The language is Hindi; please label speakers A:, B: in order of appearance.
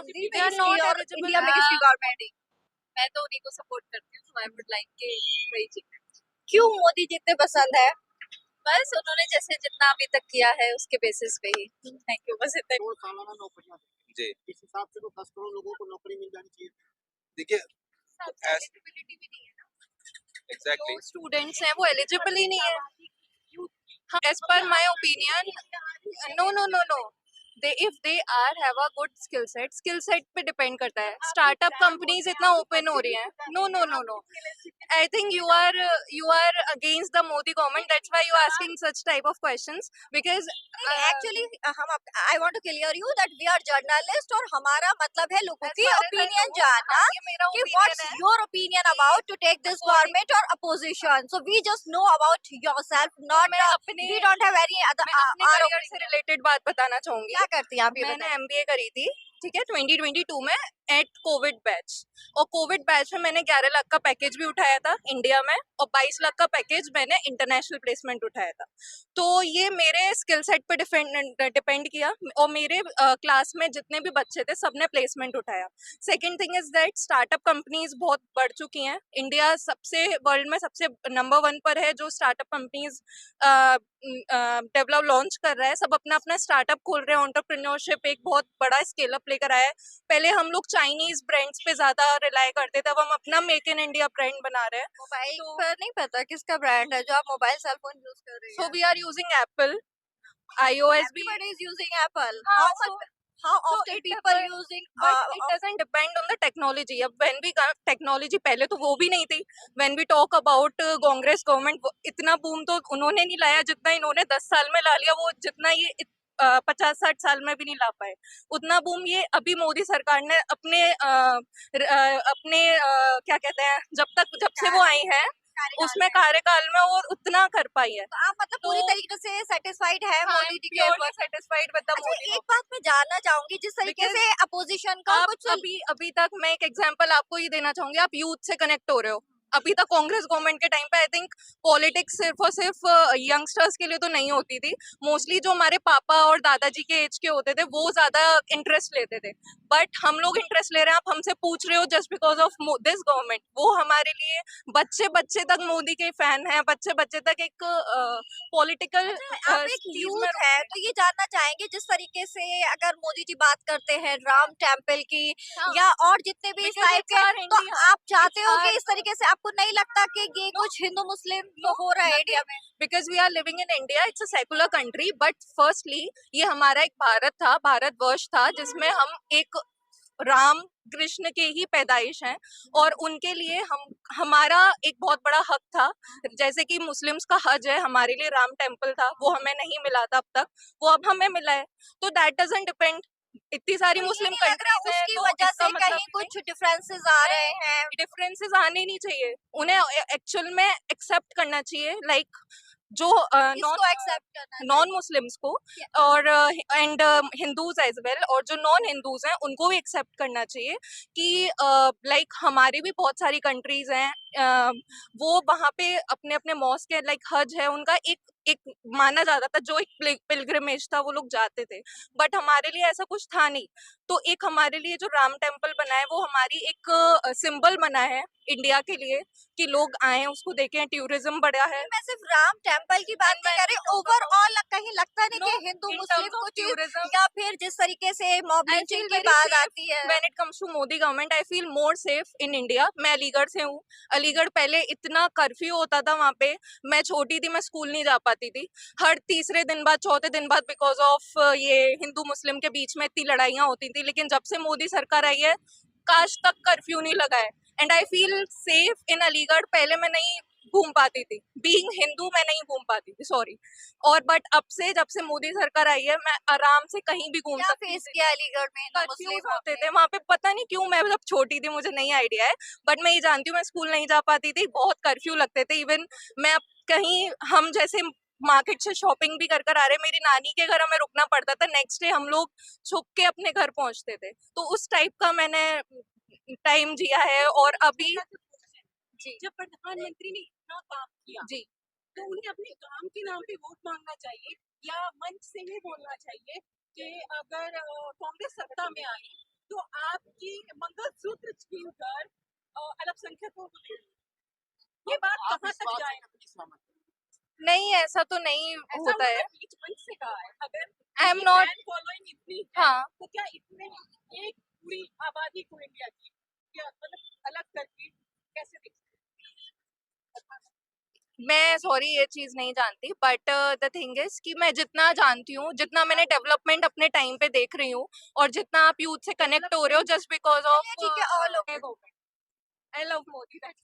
A: दिल्ली
B: they
A: में
B: are
A: किसकी
B: not
A: और
B: eligible.
A: इंडिया में किसकी गवर्नमेंट है?
B: मैं तो उन्हीं को सपोर्ट करती हूँ, so I would like के वही जीते।
A: क्यों मोदी जी इतने पसंद है?
B: बस उन्होंने जैसे जितना अभी तक किया है उसके बेसिस पे ही। थैंक यू, बस इतना ही।
C: 2 सालाना नौकरियां
D: जी
C: इस हिसाब से तो 10 करोड़ लोगों को नौकरी मिल जानी चाहिए।
D: देखिए as-
B: एलिजिबिलिटी भी नहीं है ना,
D: एग्जैक्टली
B: जो स्टूडेंट्स हैं वो एलिजिबल ही नहीं है। As per my opinion, no no no no, they if they are have a good skill set पे डिपेंड करता है। स्टार्टअप कंपनीज इतना ओपन हो रही हैं, no no no no, I think you are against the Modi government, that's why you are asking such type of questions because
A: actually हम I want to clear you that we are journalist और हमारा मतलब है लोगों की ओपिनियन जानना
B: ये मेरा
A: कि
B: ओपिनियन
A: व्हाट्स
B: है।
A: Your opinion about to take this government और opposition, so we just know about yourself, not
B: मैं अपने
A: वी डोंट हैव एनी
B: मैं
A: अदर
B: अपने करियर से रिलेटेड बात बताना चाहूंगी।
A: क्या करती हैं आप ये
B: मैंने
A: बताइए?
B: एमबीए करी थी, ठीक है, 2022 में एट कोविड बैच, और कोविड बैच में मैंने 11 लाख का पैकेज भी उठाया था इंडिया में, और 22 लाख का पैकेज मैंने इंटरनेशनल प्लेसमेंट उठाया था। तो ये मेरे स्किल सेट पे डिपेंड किया, और मेरे क्लास में जितने भी बच्चे थे सबने प्लेसमेंट उठाया। Second thing is that startup companies बहुत बढ़ चुकी हैं। इंडिया सबसे वर्ल्ड में सबसे नंबर 1 पर है जो स्टार्टअप कंपनीज डेवलप लॉन्च कर रहा है। सब अपना अपना स्टार्टअप खोल रहे हैं, एंटरप्रेन्योरशिप एक बहुत बड़ा स्केल अप लेकर आया है। पहले हम लोग चाइनीज ब्रांड्स पे ज्यादा रिलाई करते थे, अब हम अपना मेक इन इंडिया ब्रांड बना रहे हैं।
A: मोबाइल पर नहीं पता किसका ब्रांड है जो आप मोबाइल सेल फोन यूज कर रही
B: सो
A: हैं?
B: We are using Apple, iOS भी।
A: Everybody is using Apple.
B: हाँ,
A: How
B: so-
A: much? How
B: so
A: often
B: it
A: people
B: depends,
A: using?
B: but it doesn't depend on the technology. अब when we टेक्नोलॉजी पहले तो वो भी नहीं थी। when we talk about Congress government, इतना बूम तो उन्होंने नहीं लाया जितना इन्होंने 10 साल में ला लिया, वो जितना ये 50-60 साल में भी नहीं ला पाए उतना बूम ये अभी मोदी सरकार ने अपने क्या कहते हैं, जब से वो आई है उसमें कार्यकाल में वो उतना कर पाई है।
A: तो आप मतलब पूरी
B: तो-
A: तरीके से सेटिस्फाइड है मोदी जी के
B: purely
A: work?
B: Satisfied with the
A: अच्छा,
B: मोदी।
A: एक बात मैं जानना चाहूंगी, जिस तरीके
B: Because
A: से अपोजिशन का
B: आप
A: कुछ
B: अभी तक, मैं एक एग्जांपल आपको ये देना चाहूंगी, आप यूथ से कनेक्ट हो रहे हो। अभी तक कांग्रेस गवर्नमेंट के टाइम पे आई थिंक पॉलिटिक्स सिर्फ और सिर्फ यंगस्टर्स के लिए तो नहीं होती थी। मोस्टली जो हमारे पापा और दादाजी के एज के होते थे वो ज्यादा इंटरेस्ट लेते थे, बट हम लोग इंटरेस्ट ले रहे हैं। आप हमसे पूछ रहे हो just because of this government, वो हमारे लिए बच्चे बच्चे तक मोदी के फैन हैं, बच्चे बच्चे तक एक पॉलिटिकल
A: आप एक यूथ है तो ये जानना चाहेंगे, जिस तरीके से अगर मोदी जी बात करते हैं राम टेम्पल की
B: हाँ।
A: या और जितने भी इस
B: Because
A: टाइप
B: it's
A: के,
B: our
A: तो
B: India.
A: आप चाहते हो
B: It's
A: कि
B: our-
A: इस तरीके से आपको नहीं लगता कि ये कुछ हिंदू मुस्लिम तो हो रहा है इंडिया में?
B: Because we are living in India, it's a secular country, but firstly ये हमारा एक भारत था, भारतवर्ष था, जिसमें हम एक राम कृष्ण के ही पैदाइश हैं, और उनके लिए हमारा एक बहुत बड़ा हक था। जैसे कि मुस्लिम्स का हज है, हमारे लिए राम टेम्पल था, वो हमें नहीं मिला था अब तक, वो अब हमें मिला है। तो दैट डजंट डिपेंड, इतनी सारी
A: तो ये
B: मुस्लिम
A: नहीं लग रहा
B: कंट्रीज हैं
A: उसकी
B: तो
A: वजह
B: इसका
A: से
B: मतलब
A: कहीं कुछ डिफरेंसेस आ रहे हैं?
B: डिफरेंसेस आने नहीं चाहिए, उन्हें एक्चुअल में एक्सेप्ट करना चाहिए, लाइक जो
A: इसको एक्सेप्ट करना
B: नॉन मुस्लिम्स को, और एंड हिंदूज एज वेल, और जो नॉन हिंदूज हैं उनको भी एक्सेप्ट करना चाहिए कि लाइक हमारी भी बहुत सारी कंट्रीज हैं, वो वहाँ पे अपने अपने मॉस्क है, लाइक हज है उनका एक माना जाता था, जो एक पिलग्रिमेज था, वो लोग जाते थे, बट हमारे लिए ऐसा कुछ था नहीं। तो एक हमारे लिए जो राम टेम्पल बना है वो हमारी एक सिंबल बना है इंडिया के लिए, कि लोग आए उसको देखें, टूरिज्म बढ़ा है।
A: मैं सिर्फ राम टेम्पल की बात नहीं कर रही, ओवरऑल कहीं लगता नहीं कि Hindu
B: in
A: Muslim
B: terms of
A: कुछ,
B: tourism,
A: या फिर जिस तरीके से मॉब
B: I
A: लिंचिंग
B: feel
A: की
B: very
A: बात
B: safe
A: आती है?
B: when it comes to Modi government, I feel more safe in India. मैं अलीगढ़ से हूँ, अलीगढ़ पहले इतना कर्फ्यू होता था वहाँ पे, मैं छोटी थी, मैं स्कूल नहीं जा पाती थी, हर तीसरे दिन बाद चौथे दिन बाद, बिकॉज ऑफ ये हिंदू मुस्लिम के बीच में इतनी लड़ाइयाँ होती थी। लेकिन जब से मोदी सरकार आई है, काश तक कर्फ्यू नहीं लगा है, and I feel safe in Aligarh. पहले मैं नहीं घूम पाती थी, बीइंग हिंदू मैं नहीं घूम पाती थी, सॉरी, और बट अब से जब से मोदी सरकार आई है मैं आराम से कहीं भी घूम
A: क्या
B: सकती
A: फेस
B: हूँ।
A: किया अलीगढ़ में हिंदू
B: कर्फ्यूज
A: मुस्लिम
B: होते थे वहाँ पे, पता नहीं क्यों, मैं जब छोटी थी मुझे नहीं आइडिया है, बट मैं ये जानती हूँ मैं स्कूल नहीं जा पाती थी, बहुत कर्फ्यू लगते थे। इवन मैं अब कहीं, हम जैसे मार्केट से शॉपिंग भी कर कर आ रहे, मेरी नानी के घर हमें रुकना पड़ता था, नेक्स्ट डे हम लोग छुप के अपने घर पहुंचते थे। तो उस टाइप का मैंने टाइम जिया है। और अभी जी
E: जब प्रधानमंत्री ने इतना काम किया
B: जी
E: तो उन्हें अपने काम के नाम पे वोट मांगना चाहिए, या मंच से ही बोलना चाहिए कि अगर कांग्रेस सत्ता में आई तो आपकी मंगलसूत्र छीनकर अल्पसंख्यकों को दे दी। ये बात
C: आप
E: कहाँ
C: इस
E: तक
C: बात से
E: जाए?
C: कितनी सहमत हैं?
B: नहीं, ऐसा तो नहीं
E: ऐसा
B: होता है।
E: उन्होंने बीच मंच से कहा है। अगर
B: आई एम
E: की
B: नॉट,
E: फैन फॉलोइंग इतनी है
B: हाँ,
E: तो क्या इतने एक पूरी आबादी को इंडिया की क्या मतलब अलग करके कैसे देख सकते हैं?
B: मैं सॉरी ये चीज़ नहीं जानती, बट द थिंग इज कि मैं जितना जानती हूँ, जितना मैंने डेवलपमेंट अपने टाइम पे देख रही हूँ और जितना आप यूथ से कनेक्ट हो रहे हो जस्ट बिकॉज
A: चलिए ठीक है,
B: of
A: all okay.
B: I love Modi.